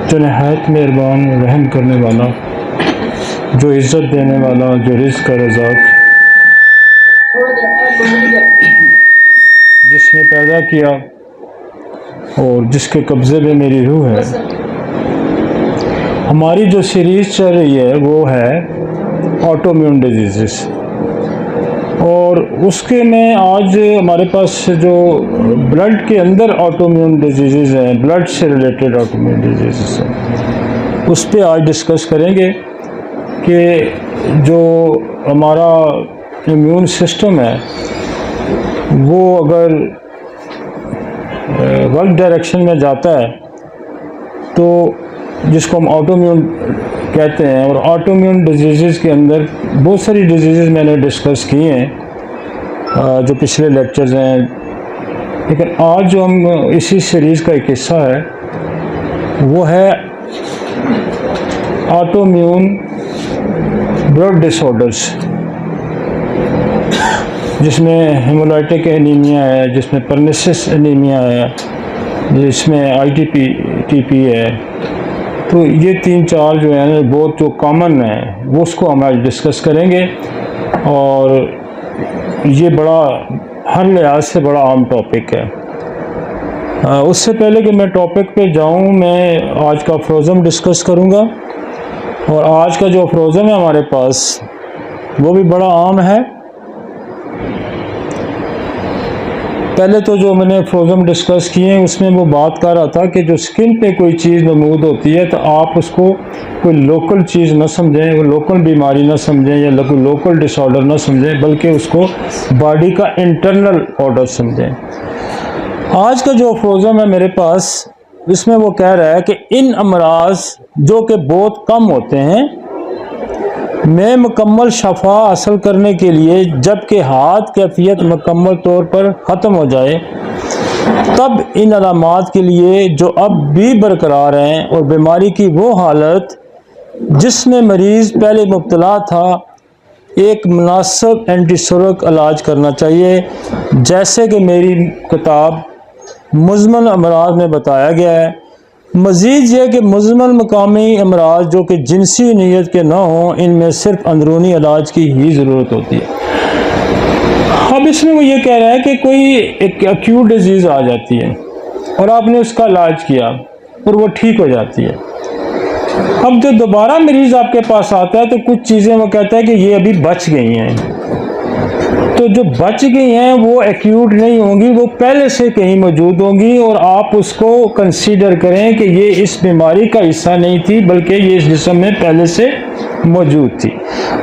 जो नहायत मेहरबान रहम करने वाला, जो इज़्ज़त देने वाला, जो रिज़्क़ का रज़ाक़, जिसने पैदा किया और जिसके कब्ज़े में मेरी रूह है। हमारी जो सीरीज़ चल रही है वो है ऑटोइम्यून डिजीज़, और उसके में आज हमारे पास जो ब्लड के अंदर ऑटोइम्यून डिजीज़ हैं, ब्लड से रिलेटेड ऑटोइम्यून डिजीज़ हैं, उस पर आज डिस्कस करेंगे कि जो हमारा इम्यून सिस्टम है वो अगर गलत डायरेक्शन में जाता है तो जिसको हम ऑटोइम्यून कहते हैं। और ऑटोइम्यून डिजीज़ के अंदर बहुत सारी डिजीज़ मैंने डिस्कस की हैं जो पिछले लेक्चर्स हैं, लेकिन आज जो हम इसी सीरीज़ का एक हिस्सा है वो है ऑटोइम्यून ब्लड डिसऑर्डर्स, जिसमें हेमोलाइटिक एनीमिया है, जिसमें परनिसिस एनीमिया है, जिसमें ITP है। तो ये 3-4 जो है बहुत जो कॉमन है वो उसको हम आज डिस्कस करेंगे, और ये बड़ा हर लिहाज से बड़ा आम टॉपिक है। उससे पहले कि मैं टॉपिक पे जाऊं, मैं आज का अफरोज़म डिस्कस करूंगा, और आज का जो अफरोज़म है हमारे पास वो भी बड़ा आम है। पहले तो जो मैंने अफरोज़म डिस्कस किए हैं उसमें वो बात कर रहा था कि जो स्किन पे कोई चीज़ नमूद होती है तो आप उसको कोई लोकल चीज़ ना समझें, वो लोकल बीमारी ना समझें या लोकल डिसऑर्डर ना समझें, बल्कि उसको बॉडी का इंटरनल ऑर्डर समझें। आज का जो अफरोज़म है मेरे पास, इसमें वो कह रहा है कि इन अमराज जो कि बहुत कम होते हैं में मुकम्मल शफा हासिल करने के लिए, जबकि हाथ कैफियत मुकम्मल तौर पर ख़त्म हो जाए, तब इन अलामात के लिए जो अब भी बरकरार हैं और बीमारी की वो हालत जिसमें मरीज़ पहले मुब्तला था, एक मुनासिब एंटीसोरक इलाज करना चाहिए, जैसे कि मेरी किताब मुज़मन अमराज में बताया गया है। मज़ीद यह कि मुज़मन मकामी अमराज जो कि जिनसी नीयत के ना हों, इनमें सिर्फ अंदरूनी इलाज की ही ज़रूरत होती है। अब इसमें वो ये कह रहा है कि कोई एक एक्यूट डिजीज़ आ जाती है और आपने उसका इलाज किया और वो ठीक हो जाती है। अब जो दोबारा मरीज़ आपके पास आता है तो कुछ चीज़ें वो कहता है कि ये अभी बच गई हैं, तो जो बच गई हैं वो एक्यूट नहीं होंगी, वो पहले से कहीं मौजूद होंगी, और आप उसको कंसीडर करें कि ये इस बीमारी का हिस्सा नहीं थी बल्कि ये इस जिस्म में पहले से मौजूद थी।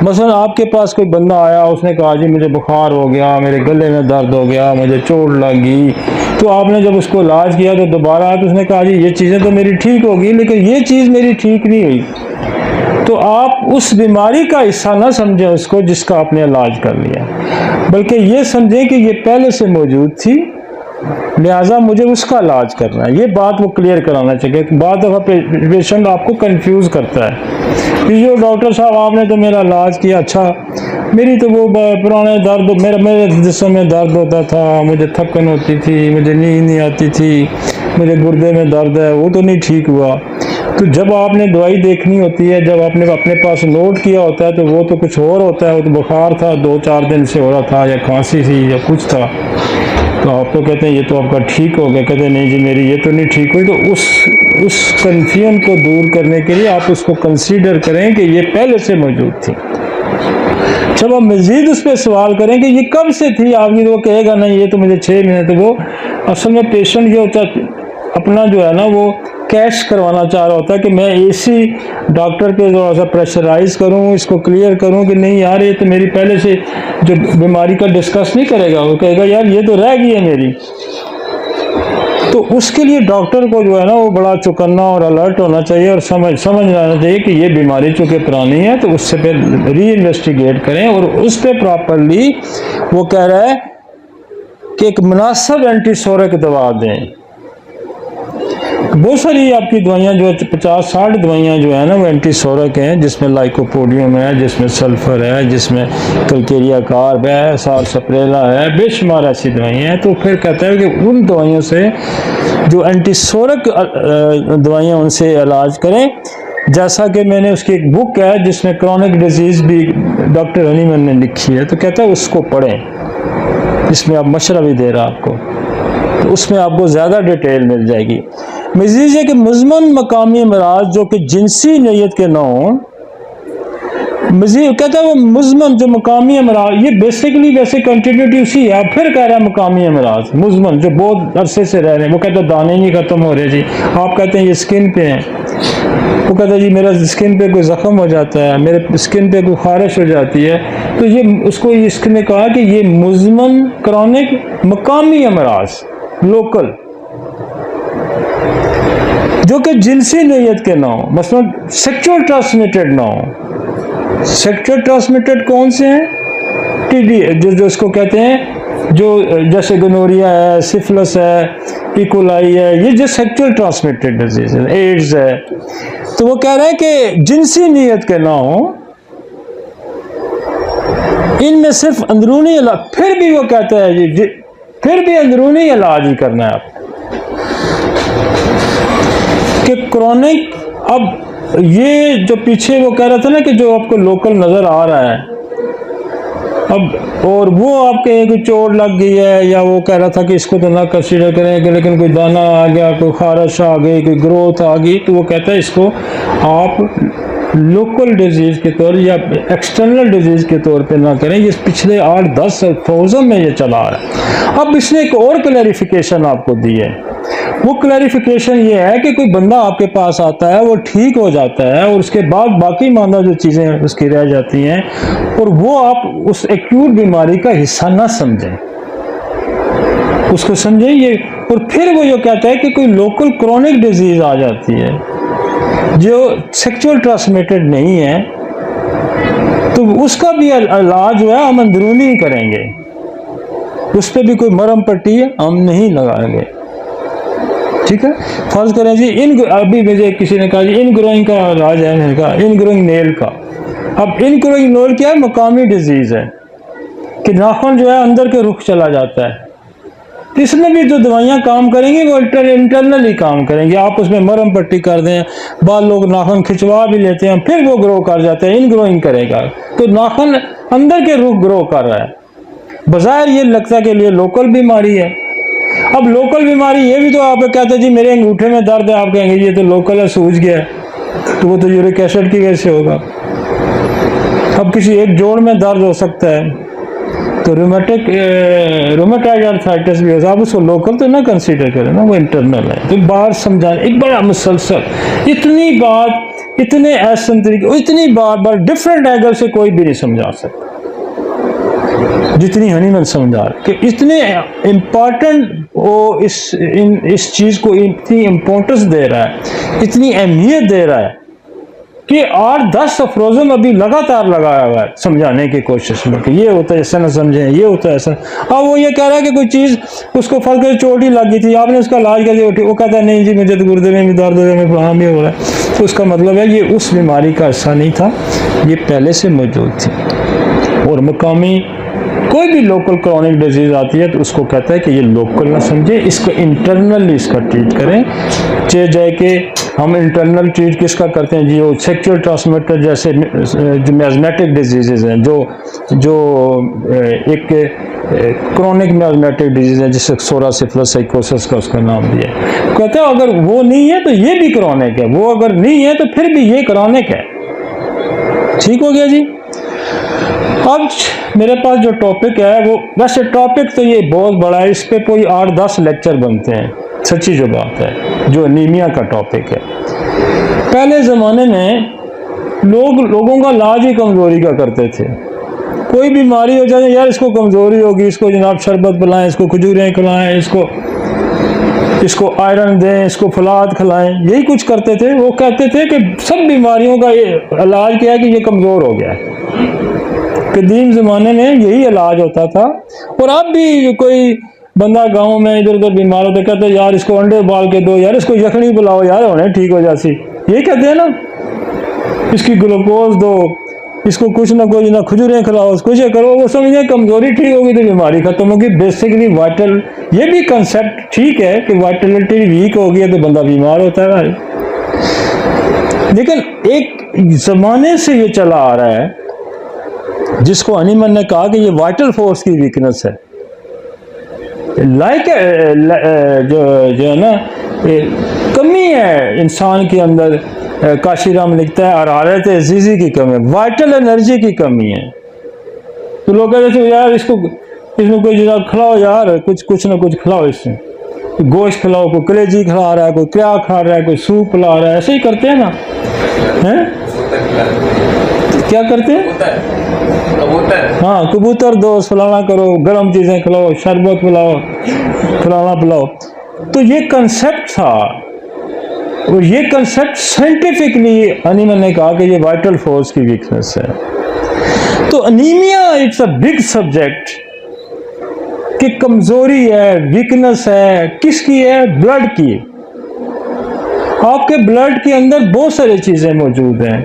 मसलन आपके पास कोई बंदा आया, उसने कहा जी मुझे बुखार हो गया, मेरे गले में दर्द हो गया, मुझे चोट लगी, तो आपने जब उसको इलाज किया तो दोबारा आया तो उसने कहा जी ये चीज़ें तो मेरी ठीक होगी, लेकिन ये चीज़ मेरी ठीक नहीं हुई, तो आप उस बीमारी का हिस्सा ना समझें उसको जिसका आपने इलाज कर लिया, बल्कि ये समझें कि ये पहले से मौजूद थी, लिहाजा मुझे उसका इलाज करना है। ये बात वो क्लियर कराना चाहिए। बाद दफ़ा पेशेंट आपको कंफ्यूज करता है कि जो डॉक्टर साहब आपने तो मेरा इलाज किया, अच्छा मेरी तो वो पुराने दर्द, मेरे जिस्म में दर्द होता था, मुझे थकन होती थी, मुझे नींद नहीं आती थी, मुझे गुर्दे में दर्द है, वो तो नहीं ठीक हुआ। तो जब आपने दवाई देखनी होती है, जब आपने अपने पास नोट किया होता है तो वो तो कुछ और होता है, वो तो बुखार था 2-4 दिन से हो रहा था, या खांसी थी या कुछ था, तो आप तो कहते हैं ये तो आपका ठीक हो गया, कहते हैं नहीं जी मेरी ये तो नहीं ठीक हुई। तो उस कन्फ्यूजन को दूर करने के लिए आप उसको कंसीडर करें कि ये पहले से मौजूद थी। जब आप मज़ीद उस पर सवाल करें कि ये कब से थी आपकी, तो वो कहेगा नहीं ये तो मुझे 6 महीने, तो वो असल में पेशेंट ये होता अपना जो है ना वो कैश करवाना चाह रहा होता है कि मैं इसी डॉक्टर पे थोड़ा सा प्रेशराइज करूं, इसको क्लियर करूं कि नहीं यार ये तो मेरी पहले से जो बीमारी का डिस्कस नहीं करेगा, वो कहेगा यार ये तो रह गई है मेरी। तो उसके लिए डॉक्टर को जो है ना वो बड़ा चौकन्ना और अलर्ट होना चाहिए और समझ आना चाहिए कि ये बीमारी चूँकि पुरानी है तो उससे फिर री इन्वेस्टिगेट करें, और उस पर प्रॉपरली वो कह रहा है कि एक मुनासिब एंटीसोरक दवा दें। बहुत सारी आपकी दवाइयाँ जो 50-60 दवाइयाँ जो है ना वो एंटीसोरक हैं, जिसमें लाइकोपोडियम है, जिसमें सल्फर है, जिसमें कल्केरिया कार्ब है, सारसप्रेला है, बेशुमार ऐसी दवाइयाँ हैं। तो फिर कहता है कि उन दवाइयों से जो एंटीसोरक दवाइयाँ उनसे इलाज करें। जैसा कि मैंने उसकी एक बुक है जिसमें क्रॉनिक डिजीज़ भी डॉक्टर हनीमन ने लिखी है, तो कहता है उसको पढ़ें, इसमें आप मशवरा भी दे रहा आपको, तो उसमें आपको ज़्यादा डिटेल मिल जाएगी। मज़ीद है कि मुज़मन मकामी अमराज जो कि जिनसी नैयत के ना हों, मज़ीद कहता है वो मुज़मन जो मकामी अमराज, ये बेसिकली वैसे कंटिन्यूटी उसी है, फिर कह रहा है मकामी अमराज मुज़मन जो बहुत अरसे से रह रहे हैं। वो कहता है दाने नहीं ख़त्म हो रहे जी, आप कहते हैं ये स्किन पे हैं, वो कहता है जी मेरा स्किन पे कोई ज़ख्म हो जाता है, मेरे स्किन पे कोई खारिश हो जाती है। तो ये उसको इसने कहा कि ये मुज़मन क्रॉनिक मकामी अमराज लोकल जो कि जिनसी नैयत के ना हो, मसलन सेक्सुअल ट्रांसमिटेड ना हो। सेक्सुअल ट्रांसमिटेड कौन से हैं? टीडी जो इसको कहते हैं, जो जैसे गोनोरिया है, सिफिलिस है, इकोलाई है, ये जो सेक्सुअल ट्रांसमिटेड डिजीज है, एड्स है। तो वो कह रहे हैं कि जिनसी नीयत के ना हो, इनमें सिर्फ अंदरूनी इलाज, फिर भी वो कहता है जी फिर भी अंदरूनी इलाज ही करना है आपको कि क्रॉनिक। अब ये जो पीछे वो कह रहा था ना कि जो आपको लोकल नजर आ रहा है अब, और वो आपके कोई चोट लग गई है, या वो कह रहा था कि इसको तो ना कंसीडर करें, लेकिन कोई दाना आ गया, कोई खारिश आ गई, कोई ग्रोथ आ गई, तो वो कहता है इसको आप लोकल डिजीज के तौर या एक्सटर्नल डिजीज के तौर पे ना करें। ये पिछले 8-10 फौजों में ये चला आ रहा है। अब इसने एक और क्लैरिफिकेशन आपको दी है। वो क्लैरिफिकेशन ये है कि कोई बंदा आपके पास आता है, वो ठीक हो जाता है, और उसके बाद बाकी मानदा जो चीज़ें उसकी रह जाती हैं, और वो आप उस एक्यूट बीमारी का हिस्सा ना समझें, उसको समझें ये। और फिर वो ये कहता है कि कोई लोकल क्रॉनिक डिजीज आ जाती है जो सेक्सुअल ट्रांसमिटेड नहीं है, तो उसका भी इलाज जो है हम अंदरूनी ही करेंगे, उस पर भी कोई मरहम पट्टी हम नहीं लगाएंगे। ठीक है, फर्ज करें जी अभी मुझे किसी ने कहा जी इन ग्रोइंग का इलाज है, मैंने कहा इन ग्रोइंग नेल का। अब इन ग्रोइंग नेल क्या है? मकामी डिजीज है कि नाखून जो है अंदर के रुख चला जाता है। तो इसमें भी जो दवाइयाँ काम करेंगी वो इंटरनली काम करेंगी। आप उसमें मरहम पट्टी कर दें, बाद लोग नाखून खिंचवा भी लेते हैं, फिर वो ग्रो कर जाते हैं, इन ग्रोइंग करेगा, तो नाखून अंदर के रुख ग्रो कर रहा है। बज़ाहिर ये लगता है कि ये लोकल बीमारी है। अब लोकल बीमारी ये भी तो आप कहते हैं जी मेरे अंगूठे में दर्द है, आप कहेंगे ये तो लोकल है, सूज गया है, तो वो तो यूरिक एसिड की वजह से होगा। अब किसी एक जोड़ में दर्द हो सकता है, तो रोमेटॉइड आर्थराइटिस भी हो, आप उसको लोकल तो ना कंसीडर करें ना, वो इंटरनल है। तो बार समझाने एक बड़ा मुसलसल इतनी बात, इतने ऐसे तरीके, इतनी बार डिफरेंट एंगल से कोई भी नहीं समझा सकता जितनी हनीमन समझा कि इतने इम्पॉर्टेंट वो इस चीज़ को इतनी इम्पोर्टेंस दे रहा है, इतनी अहमियत दे रहा है कि 8-10 अफरोज़ों में अभी लगातार लगाया हुआ है समझाने की कोशिश में कि ये होता है ऐसा ना समझें, ये होता है ऐसा। अब वो ये कह रहा है कि कोई चीज़ उसको फल कर चोट ही लग गई थी, आपने उसका इलाज कर दिया, वो कहता है नहीं जी मुझे तो गुर्दे में भी दर्द हो रहा है, वहाँ भी हो रहा है। तो उसका मतलब है ये उस बीमारी का हिस्सा नहीं था, ये पहले से मौजूद थी। और मकामी कोई भी लोकल क्रॉनिक डिजीज आती है तो उसको कहता है कि ये लोकल ना समझे, इसको इंटरनली इसका ट्रीट करें। चाहे जाए कि हम इंटरनल ट्रीट किसका करते हैं जी, वो सेक्सुअल ट्रांसमिटर जैसे जो मैज़मेटिक डिजीज़ हैं, जो एक क्रॉनिक मैज़मेटिक डिजीज़ है जिससे सोरा सिफिलिस साइकोसिस का उसका नाम दिया है। कहते हैं अगर वो नहीं है तो ये भी क्रॉनिक है, वो अगर नहीं है तो फिर भी ये क्रॉनिक है। ठीक हो गया जी। अब मेरे पास जो टॉपिक है वो, वैसे टॉपिक तो ये बहुत बड़ा है, इस पे कोई 8-10 लेक्चर बनते हैं, सच्ची जो बात है, जो एनीमिया का टॉपिक है। पहले ज़माने में लोगों का इलाज ही कमज़ोरी का करते थे। कोई बीमारी हो जाए यार इसको कमज़ोरी होगी, इसको जनाब शरबत पिलाएं, इसको खजूरें खिलाएं, इसको आयरन दें, इसको फलाद खिलाएं, यही कुछ करते थे। वो कहते थे कि सब बीमारियों का ये इलाज क्या है कि ये कमज़ोर हो गया है। कदीम ज़माने में यही इलाज होता था। और अब भी कोई बंदा गांव में इधर उधर बीमार होता है, कहते हैं यार इसको अंडे उबाल के दो, यार इसको यखनी बुलाओ, यार होने ठीक हो जाती, ये कहते हैं ना, इसकी ग्लूकोज दो, इसको कुछ ना कुछ ना खजूरें खिलाओ, कुछ करो, वो समझे कमजोरी ठीक होगी तो बीमारी खत्म होगी। बेसिकली वाइटल, ये भी कंसेप्ट ठीक है कि वाइटलिटी वीक हो गई तो बंदा बीमार होता है, लेकिन एक जमाने से ये चला आ रहा है जिसको हनीमन ने कहा कि ये वाइटल फोर्स की वीकनेस है। जो है ना, कमी है इंसान के अंदर। काशीराम लिखता है हरारत अजीजी की कमी है, वाइटल एनर्जी की कमी है। तो लोग कहते हैं यार इसमें कोई जरा खिलाओ, यार कुछ ना कुछ खिलाओ, इसमें गोश्त खिलाओ, कोई कलेजी खिला रहा है, कोई क्या खा रहा है, कोई सूप पिला रहा है, ऐसे ही करते हैं ना, हैं? क्या करते हैं? हाँ, कबूतर दो, फलाना करो, गर्म चीजें खिलाओ, शरबत पिलाओ, फलाना पिलाओ। तो ये कंसेप्ट था, और ये कंसेप्ट साइंटिफिकली हनीमन ने कहा कि ये वाइटल फोर्स की वीकनेस है। तो anaemia it's a big subject कि कमजोरी है, वीकनेस है, किसकी है? ब्लड की। आपके ब्लड के अंदर बहुत सारी चीजें मौजूद हैं,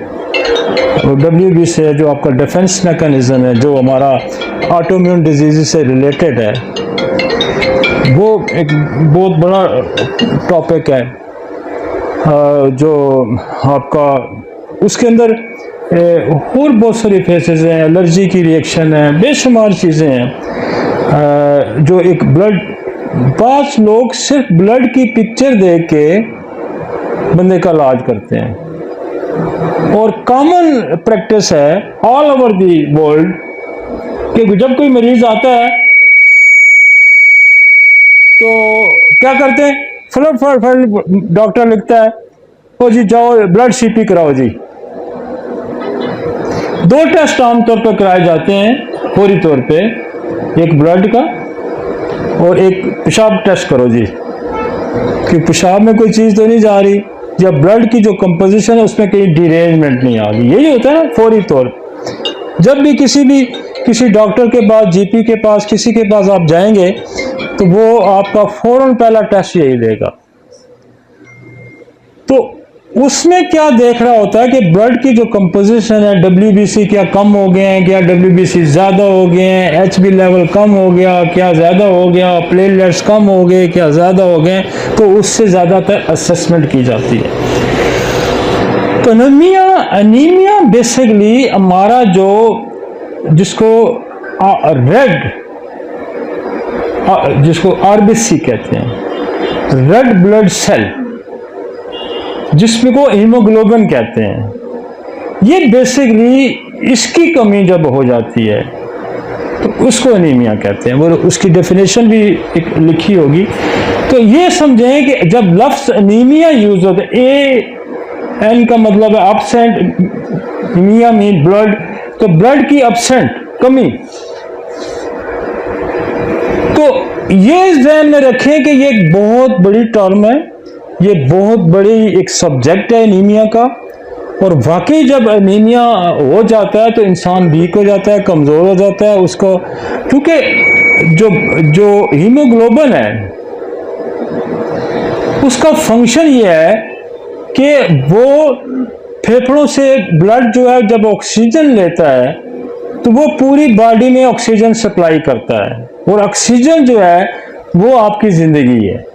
और WBC से जो आपका डिफेंस मैकेनिज्म है, जो हमारा ऑटोइम्यून डिजीज से रिलेटेड है, वो एक बहुत बड़ा टॉपिक है, जो आपका उसके अंदर और बहुत सारी फेसेस हैं, एलर्जी की रिएक्शन है, बेशुमार चीज़ें हैं जो एक ब्लड, 5 लोग सिर्फ ब्लड की पिक्चर देख के बंदे का इलाज करते हैं। और कॉमन प्रैक्टिस है ऑल ओवर दी वर्ल्ड कि जब कोई मरीज आता है तो क्या करते हैं, फटाफट डॉक्टर लिखता है, ओ जी जाओ ब्लड CP कराओ जी। 2 टेस्ट आमतौर पर कराए जाते हैं फौरी तौर पे, एक ब्लड का और एक पेशाब टेस्ट करो जी, कि पेशाब में कोई चीज़ तो नहीं जा रही, या ब्लड की जो कंपोजिशन है उसमें कहीं डिरेंजमेंट नहीं आ रही। यही होता है ना फौरी तौर। जब भी किसी डॉक्टर के पास, GP के पास, किसी के पास आप जाएंगे तो वो आपका फौरन पहला टेस्ट यही देगा। तो उसमें क्या देख रहा होता है कि ब्लड की जो कंपोजिशन है, WBC क्या कम हो गए हैं, क्या WBC ज्यादा हो गए हैं, HB लेवल कम हो गया, क्या ज्यादा हो गया, प्लेटलेट्स कम हो गए, क्या ज्यादा हो गए, तो उससे ज्यादातर असेसमेंट की जाती है। तो अनीमिया बेसिकली हमारा जो, जिसको RBC कहते हैं, रेड ब्लड सेल, जिसमें को हीमोग्लोबिन कहते हैं, ये बेसिकली इसकी कमी जब हो जाती है तो उसको एनीमिया कहते हैं। वो उसकी डेफिनेशन भी एक लिखी होगी। तो ये समझें कि जब लफ्ज एनीमिया यूज होता है, AN का मतलब है एब्सेंट, एनीमिया मीन ब्लड, तो ब्लड की एब्सेंट, कमी। तो ये ध्यान में रखें कि ये एक बहुत बड़ी टर्म है, ये बहुत बड़ी एक सब्जेक्ट है एनीमिया का। और वाकई जब एनीमिया हो जाता है तो इंसान वीक हो जाता है, कमज़ोर हो जाता है उसको, क्योंकि जो हीमोग्लोबिन है उसका फंक्शन ये है कि वो फेफड़ों से ब्लड जो है जब ऑक्सीजन लेता है तो वो पूरी बॉडी में ऑक्सीजन सप्लाई करता है, और ऑक्सीजन जो है वो आपकी जिंदगी है।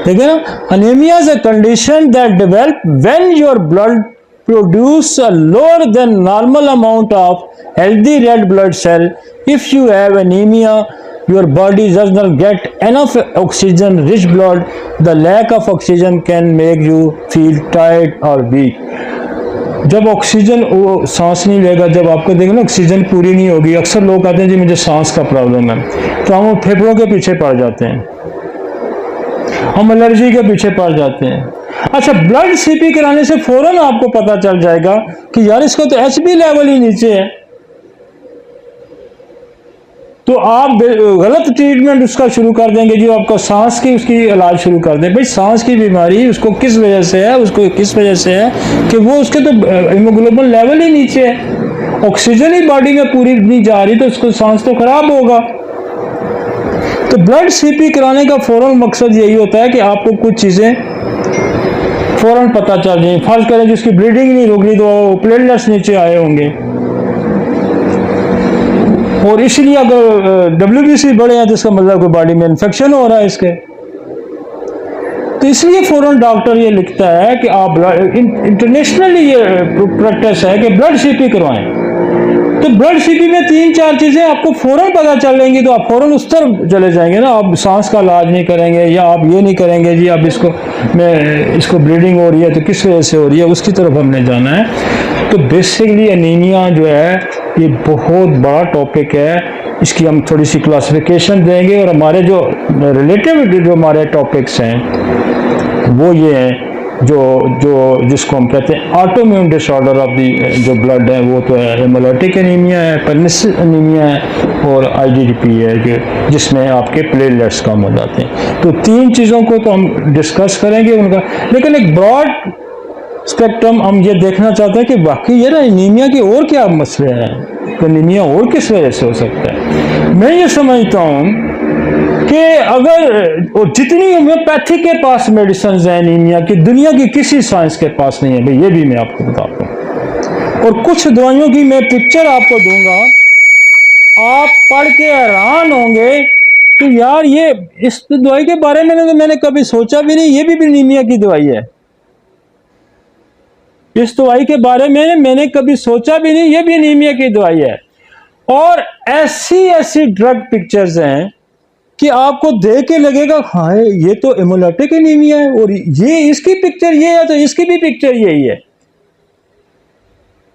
ठीक है ना? Anemia is a condition that develops when your blood produces a lower than normal amount of healthy red blood cell. If you have anemia, your body does not get enough oxygen-rich blood. The lack of oxygen can make you feel tired or weak. जब oxygen वो सांस नहीं लेगा, जब आपको देखो ना oxygen पूरी नहीं होगी, अक्सर लोग कहते हैं जी मुझे सांस का प्रॉब्लम है, तो हम फेफड़ों के पीछे पड़ जाते हैं, हम एलर्जी के पीछे पड़ जाते हैं। अच्छा, ब्लड CP कराने से फौरन आपको पता चल जाएगा कि यार इसका तो HB लेवल ही नीचे है, तो आप गलत ट्रीटमेंट उसका शुरू कर देंगे, जो आपका सांस की उसकी इलाज शुरू कर दें। भाई सांस की बीमारी उसको किस वजह से है, उसको किस वजह से है कि वो उसके तो हीमोग्लोबिन लेवल ही नीचे है, ऑक्सीजन ही बॉडी में पूरी नहीं जा रही, तो उसको सांस तो खराब होगा। तो ब्लड सीपी कराने का फौरन मकसद यही होता है कि आपको कुछ चीजें फौरन पता चल जाए। फर्ज करें जिसकी ब्लीडिंग नहीं रुक रही तो प्लेटलेट्स नीचे आए होंगे, और इसलिए अगर WBC बढ़े हैं तो इसका मतलब कि बॉडी में इन्फेक्शन हो रहा है इसके। तो इसलिए फौरन डॉक्टर ये लिखता है कि आप इंटरनेशनली ये प्रैक्टिस है कि ब्लड सीपी करवाएं। तो ब्लड सीपी में 3-4 चीजें आपको फौरन पता चल जाएंगी तो आप फौरन उस तरफ चले जाएंगे ना। आप सांस का इलाज नहीं करेंगे, या आप ये नहीं करेंगे जी अब इसको ब्लीडिंग हो रही है तो किस वजह से हो रही है, उसकी तरफ हमने जाना है। तो बेसिकली एनीमिया जो है ये बहुत बड़ा टॉपिक है, इसकी हम थोड़ी सी क्लासिफिकेशन देंगे, और हमारे जो रिलेटिव जो हमारे टॉपिक्स हैं वो ये हैं जो जिसको हम कहते हैं ऑटोइम्यून डिसऑर्डर ऑफ दी जो ब्लड है, वो तो है हेमोलाइटिक एनीमिया है, पर्निसिस एनीमिया है, और IDDP है कि जिसमें आपके प्लेटलेट्स कम हो जाते हैं। तो 3 चीज़ों को तो हम डिस्कस करेंगे उनका, लेकिन एक ब्रॉड स्पेक्ट्रम हम ये देखना चाहते हैं कि वाकई ये ना एनीमिया के और क्या मसले हैं, तो एनीमिया और किस वजह से हो सकता है। मैं ये समझता हूँ कि अगर जितनी होम्योपैथी के पास मेडिसिन है एनीमिया की, दुनिया की किसी साइंस के पास नहीं है भाई, ये भी मैं आपको बताता हूँ। और कुछ दवाइयों की मैं पिक्चर आपको दूंगा, आप पढ़ के हैरान होंगे कि यार ये इस दवाई के बारे में तो मैंने कभी सोचा भी नहीं, ये भी एनीमिया की दवाई है। इस दवाई के बारे में मैंने कभी सोचा भी नहीं, ये भी एनीमिया की दवाई है। और ऐसी ड्रग पिक्चर्स हैं कि आपको देख के लगेगा हाँ ये तो हेमोलाइटिक एनीमिया है, और ये इसकी पिक्चर ये है तो इसकी भी पिक्चर यही है।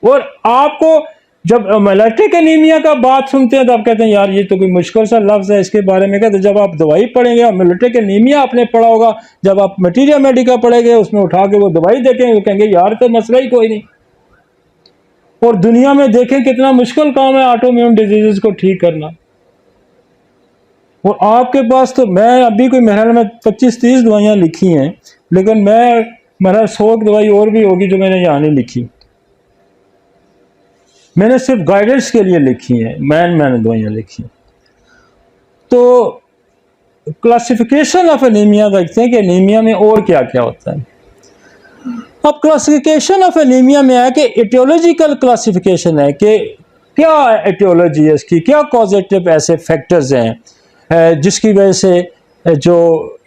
और आपको जब हेमोलाइटिक एनीमिया का बात सुनते हैं तो आप कहते हैं यार ये तो कोई मुश्किल सा लफ्ज है, इसके बारे में कहते जब आप दवाई पढ़ेंगे, हेमोलाइटिक एनीमिया आपने पढ़ा होगा, जब आप मटीरिया मेडिका पढ़ेंगे उसमें उठा के वो दवाई देखेंगे तो कहेंगे यार तो मसला ही कोई नहीं। और दुनिया में देखें कितना मुश्किल काम है ऑटोइम्यून डिजीजेस को ठीक करना। और आपके पास तो मैं अभी कोई महल में 25-30 दवाइयाँ लिखी हैं, लेकिन मेरा 100 दवाई और भी होगी जो मैंने यहाँ नहीं लिखी, मैंने सिर्फ गाइडेंस के लिए लिखी है, मैंने दवाइयाँ लिखी। तो क्लासिफिकेशन ऑफ एनीमिया देखते हैं कि एनीमिया में और क्या क्या होता है। अब क्लासिफिकेशन ऑफ एनीमिया में है कि एटियोलॉजिकल क्लासिफिकेशन है कि क्या एटियोलॉजी है इसकी, क्या कॉजेटिव ऐसे फैक्टर्स हैं जिसकी वजह से जो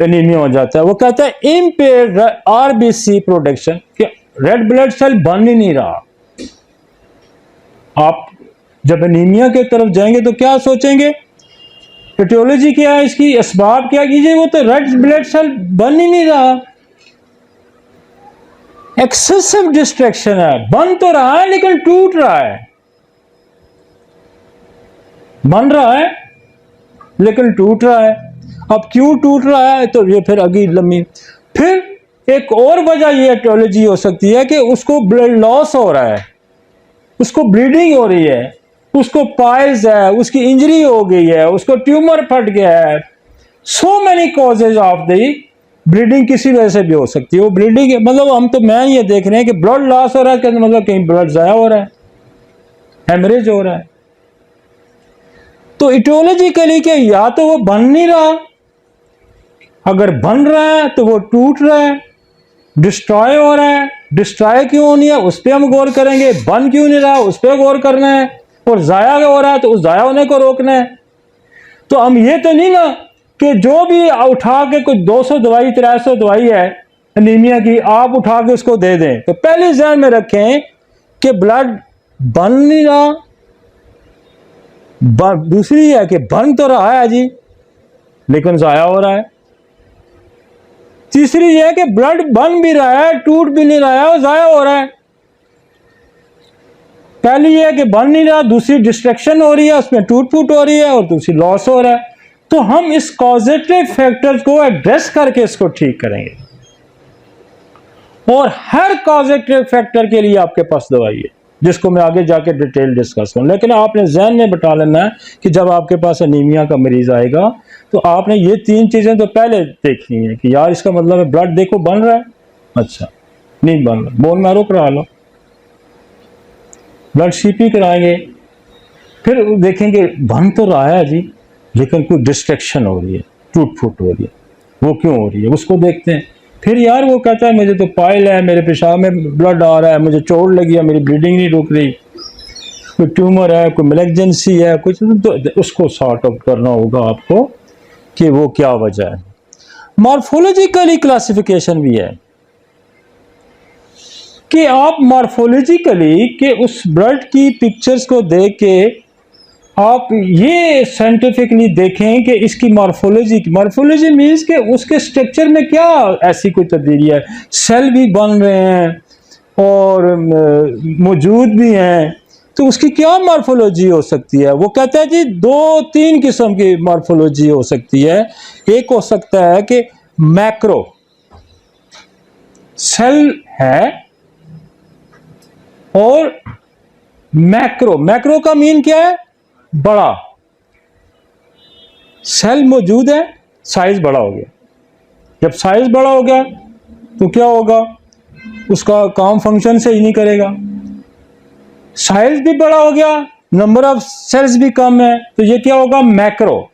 एनीमिया हो जाता है। वो कहता है इम्पेयर्ड RBC प्रोडक्शन, कि रेड ब्लड सेल बन ही नहीं रहा। आप जब एनीमिया के तरफ जाएंगे तो क्या सोचेंगे, एटियोलॉजी क्या है इसकी, असबाब क्या कीजिए, वो तो रेड ब्लड सेल बन ही नहीं रहा। एक्सेसिव डिस्ट्रैक्शन है, बन तो रहा है लेकिन टूट रहा है, बन रहा है लेकिन टूट रहा है। अब क्यों टूट रहा है तो ये फिर अगली लंबी, फिर एक और वजह ये एटियोलॉजी हो सकती है कि उसको ब्लड लॉस हो रहा है, उसको ब्लीडिंग हो रही है, उसको पाइल्स है, उसकी इंजरी हो गई है, उसको ट्यूमर फट गया है। So many causes of the bleeding किसी वजह से भी हो सकती है। वो ब्लीडिंग मतलब हम तो मैं ये देख रहे हैं कि ब्लड लॉस हो रहा है, कहते मतलब कहीं ब्लड जाया हो रहा है, हेमरेज हो रहा है। तो इटियोलॉजिकली क्या, या तो वो बन नहीं रहा, अगर बन रहा है तो वो टूट रहा है, डिस्ट्रॉय हो रहा है। डिस्ट्रॉय क्यों नहीं है उस पर हम गौर करेंगे, बन क्यों नहीं रहा उस पर गौर करना है, और जाया हो रहा है तो उस जाया होने को रोकना है। तो हम ये तो नहीं ना कि जो भी उठा के कुछ 200 दवाई 300 दवाई है एनीमिया की आप उठा के उसको दे दें। तो पहले ध्यान में रखें कि ब्लड बन नहीं रहा, दूसरी है कि बन तो रहा है जी लेकिन जाया हो रहा है। तीसरी यह है कि ब्लड बन भी रहा है, टूट भी नहीं रहा है और जाया हो रहा है। पहली यह है कि बन नहीं रहा, दूसरी डिस्ट्रैक्शन हो रही है, उसमें टूट फूट हो रही है, और दूसरी लॉस हो रहा है। तो हम इस कॉजेटिव फैक्टर्स को एड्रेस करके इसको ठीक करेंगे, और हर कॉजेटिव फैक्टर के लिए आपके पास दवाई है जिसको मैं आगे जाके डिटेल डिस्कस करूं। लेकिन आपने ज़हन में बिठा लेना है कि जब आपके पास एनीमिया का मरीज आएगा तो आपने ये 3 चीजें तो पहले देखनी है कि यार इसका मतलब है ब्लड देखो बन रहा है, अच्छा नहीं बन रहा, बोन मैरो करा लो, ब्लड CP कराएंगे, फिर देखेंगे बन तो रहा है जी लेकिन कोई डिस्ट्रैक्शन हो रही है, टूट फूट हो रही है, वो क्यों हो रही है, उसको देखते हैं। फिर यार वो कहता है मुझे तो पाइल है, मेरे पेशाब में ब्लड आ रहा है, मुझे चोट लगी है, मेरी ब्लीडिंग नहीं रुक रही, कोई ट्यूमर है, कोई मैलेग्नेंसी है, कुछ तो उसको सॉर्ट आउट करना होगा आपको कि वो क्या वजह है। मॉर्फोलॉजिकली क्लासिफिकेशन भी है कि आप मॉर्फोलॉजिकली के उस ब्लड की पिक्चर्स को देख के आप ये साइंटिफिकली देखें कि इसकी मॉर्फोलॉजी मीन्स कि उसके स्ट्रक्चर में क्या ऐसी कोई तब्दीली है, सेल भी बन रहे हैं और मौजूद भी हैं, तो उसकी क्या मॉर्फोलॉजी हो सकती है। वो कहता है जी 2-3 किस्म की मॉर्फोलॉजी हो सकती है। एक हो सकता है कि मैक्रो सेल है और मैक्रो का मीन क्या है, बड़ा सेल मौजूद है, साइज बड़ा हो गया। जब साइज बड़ा हो गया तो क्या होगा, उसका काम फंक्शन से ही नहीं करेगा। साइज भी बड़ा हो गया, नंबर ऑफ सेल्स भी कम है, तो ये क्या होगा, मैक्रो।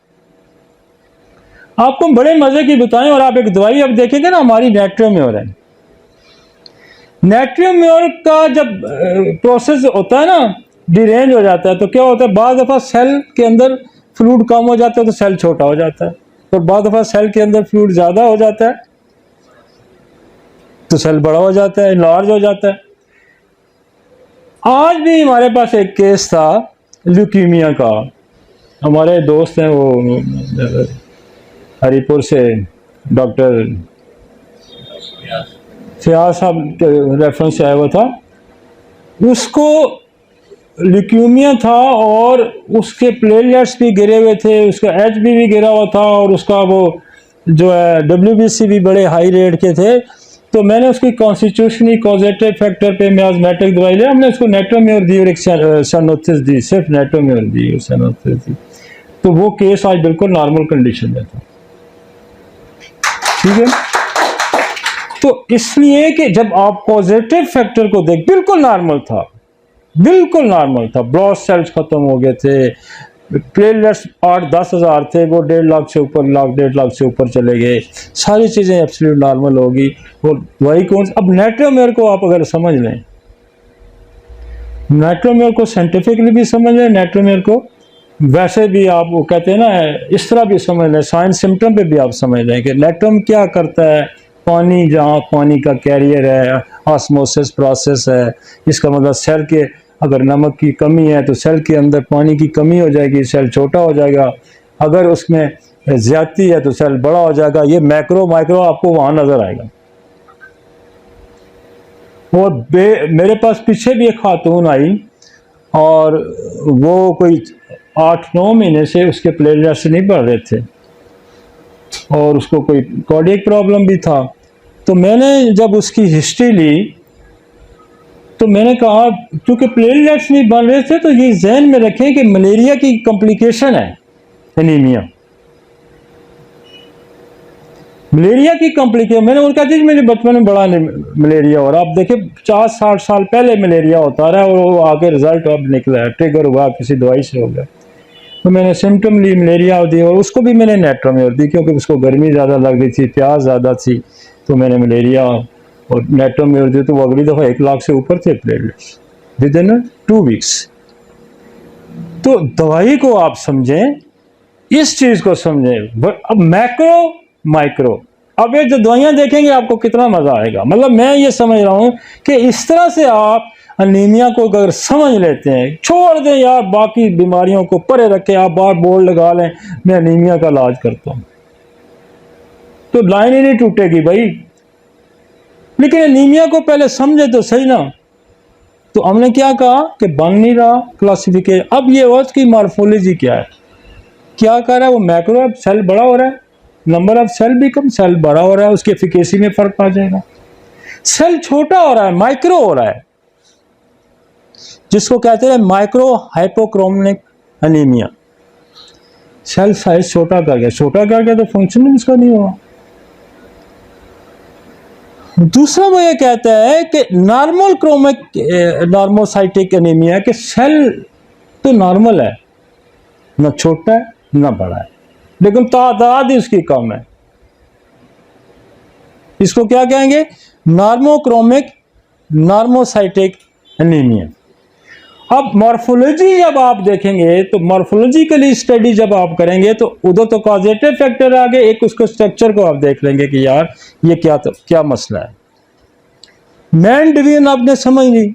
आपको बड़े मजे की बताएं, और आप एक दवाई अब देखेंगे ना हमारी नेट्रोम्योर है। नेट्रोम्योर का जब प्रोसेस होता है ना, डिरेंज हो जाता है, तो क्या होता है, बाद दफा सेल के अंदर फ्लूइड कम हो जाता है तो सेल छोटा हो जाता है, और बाद दफा सेल के अंदर फ्लूइड ज्यादा हो जाता है तो सेल बड़ा हो जाता है, लार्ज हो जाता है। आज भी हमारे पास एक केस था ल्यूकीमिया का। हमारे दोस्त हैं वो हरिपुर से, डॉक्टर फयाज साहब के रेफरेंस से आया हुआ था। उसको ल्यूकीमिया था और उसके प्लेटलेट्स भी गिरे हुए थे, उसका HB भी गिरा हुआ था, और उसका वो जो है WBC भी बड़े हाई रेट के थे। तो मैंने उसकी कॉन्स्टिट्यूशनली कॉजेटिव फैक्टर पे मियाज़मेटिक दवाई लिया, हमने उसको नेट्रोम्योर दी और एक सनोथिस दी, सिर्फ नेट्रोम्योर दी और सनोथिस दी। तो वो केस आज बिल्कुल नॉर्मल कंडीशन में था। ठीक है, तो इसलिए कि जब आप पॉजिटिव फैक्टर को देख, बिल्कुल नॉर्मल था, बिल्कुल नॉर्मल था, ब्लड सेल्स खत्म हो गए थे, प्लेटलेट्स 8-10 हज़ार थे, वो 1.5 लाख से ऊपर, 1.5 लाख से ऊपर चले गए, सारी चीज़ें एब्सोल्यूट नॉर्मल होगी। और दवाई कौन, अब नेट्रोम्योर को आप अगर समझ लें, नेट्रोम्योर को साइंटिफिकली भी समझ लें, नेट्रोम्योर को वैसे भी आप वो कहते हैं ना इस तरह भी समझ लें, साइंस सिम्टम पे भी आप समझ लें कि नेट्रोम क्या करता है। पानी, जहाँ पानी का कैरियर है, ऑस्मोसिस प्रोसेस है, इसका मतलब सेल के अगर नमक की कमी है तो सेल के अंदर पानी की कमी हो जाएगी, सेल छोटा हो जाएगा, अगर उसमें ज्यादती है तो सेल बड़ा हो जाएगा। ये मैक्रो माइक्रो आपको वहां नजर आएगा। और मेरे पास पीछे भी एक खातून आई और वो कोई 8-9 महीने से उसके प्लेटलेट्स नहीं बढ़ रहे थे और उसको कोई कार्डियक प्रॉब्लम भी था। तो मैंने जब उसकी हिस्ट्री ली तो मैंने कहा, क्योंकि प्लेटलेट्स नहीं बन रहे थे, तो ये जहन में रखें कि मलेरिया की कॉम्प्लिकेशन है एनीमिया, मलेरिया की कॉम्प्लिकेशन। मैंने उनका कहा मेरे बचपन में बड़ा मलेरिया हो रहा, आप देखें 50-60 साल पहले मलेरिया होता रहा और वो आगे रिजल्ट अब निकला है, ट्रिगर हुआ किसी दवाई से हो गया। तो मैंने सिम्टम ली, मलेरिया दी, और उसको भी मैंने नेट्रोम्योर दी क्योंकि उसको गर्मी ज़्यादा लग रही थी, प्यास ज़्यादा थी, तो मैंने मलेरिया और नेट्रोम्योर दी। तो वो अगली दफ़ा 1 लाख से ऊपर थे प्लेटलेट्स विद इन 2 वीक्स। तो दवाई को आप समझें, इस चीज़ को समझें। अब मैक्रो माइक्रो, अब ये जो दवाइयाँ देखेंगे आपको कितना मज़ा आएगा। मतलब मैं ये समझ रहा हूँ कि इस तरह से आप अनीमिया को अगर समझ लेते हैं, छोड़ दें यार बाकी बीमारियों को परे रखें, आप बार बोर्ड लगा लें मैं अनीमिया का इलाज करता हूँ, तो लाइन ही नहीं टूटेगी भाई। लेकिन अनीमिया को पहले समझे तो सही ना। तो हमने क्या कहा कि बन नहीं रहा क्लासिफिकेशन। अब ये उसकी मॉर्फोलॉजी क्या है, क्या कर रहा है वो, मैक्रो सेल बड़ा हो रहा है, नंबर ऑफ सेल भी कम, सेल बड़ा हो रहा है, उसकी एफिकेसी में फर्क आ जाएगा। सेल छोटा हो रहा है, माइक्रो हो रहा है, जिसको कहते हैं micro hypochromic anaemia. Cell size छोटा कर गया, छोटा कर गया तो फंक्शन इसका नहीं हुआ। दूसरा वो ये कहता है कि नॉर्मल क्रोमिक नॉर्मोसाइटिक एनीमिया के सेल तो नॉर्मल है, ना छोटा है ना बड़ा है, लेकिन तादाद ही उसकी कम है। इसको क्या कहेंगे? Normochromic normocytic anaemia. अब मॉर्फोलॉजी जब आप देखेंगे तो मॉर्फोलॉजिकली स्टडी जब आप करेंगे तो उधर तो कॉजेटिव फैक्टर आ गए, एक उसको स्ट्रक्चर को आप देख लेंगे कि यार ये क्या मसला है। मेन डिवीजन आपने समझ ली।